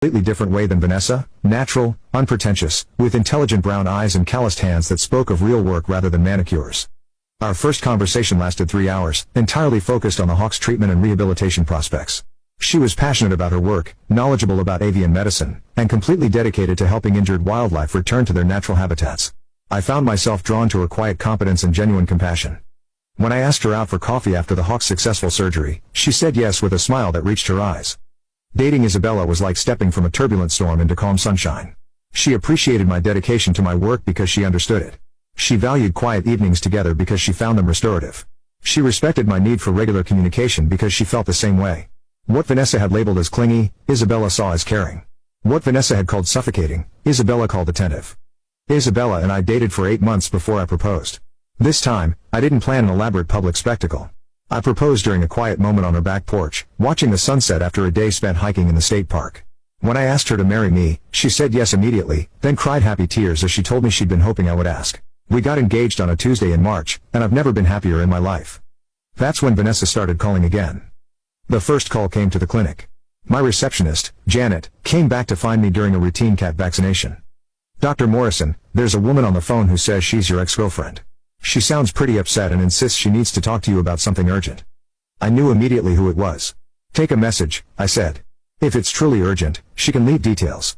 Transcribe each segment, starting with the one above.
completely different way than Vanessa, natural, unpretentious, with intelligent brown eyes and calloused hands that spoke of real work rather than manicures. Our first conversation lasted 3 hours, entirely focused on the Hawks' treatment and rehabilitation prospects. She was passionate about her work, knowledgeable about avian medicine, and completely dedicated to helping injured wildlife return to their natural habitats. I found myself drawn to her quiet competence and genuine compassion. When I asked her out for coffee after the Hawks' successful surgery, she said yes with a smile that reached her eyes. Dating Isabella was like stepping from a turbulent storm into calm sunshine. She appreciated my dedication to my work because she understood it. She valued quiet evenings together because she found them restorative. She respected my need for regular communication because she felt the same way. What Vanessa had labeled as clingy, Isabella saw as caring. What Vanessa had called suffocating, Isabella called attentive. Isabella and I dated for 8 months before I proposed. This time, I didn't plan an elaborate public spectacle. I proposed during a quiet moment on her back porch, watching the sunset after a day spent hiking in the state park. When I asked her to marry me, she said yes immediately, then cried happy tears as she told me she'd been hoping I would ask. We got engaged on a Tuesday in March, and I've never been happier in my life. That's when Vanessa started calling again. The first call came to the clinic. My receptionist, Janet, came back to find me during a routine cat vaccination. Dr. Morrison, there's a woman on the phone who says she's your ex-girlfriend. She sounds pretty upset and insists she needs to talk to you about something urgent. I knew immediately who it was. Take a message, I said. If it's truly urgent, she can leave details.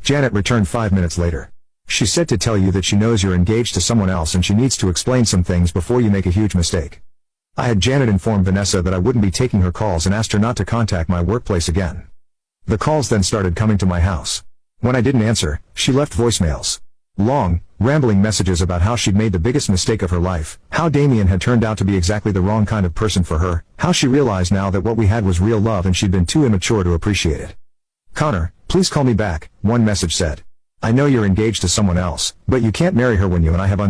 Janet returned 5 minutes later. She said to tell you that she knows you're engaged to someone else and she needs to explain some things before you make a huge mistake. I had Janet inform Vanessa that I wouldn't be taking her calls and asked her not to contact my workplace again. The calls then started coming to my house. When I didn't answer, she left voicemails. Long, rambling messages about how she'd made the biggest mistake of her life, how Damien had turned out to be exactly the wrong kind of person for her, how she realized now that what we had was real love and she'd been too immature to appreciate it. Connor, please call me back, one message said. I know you're engaged to someone else, but you can't marry her when you and I have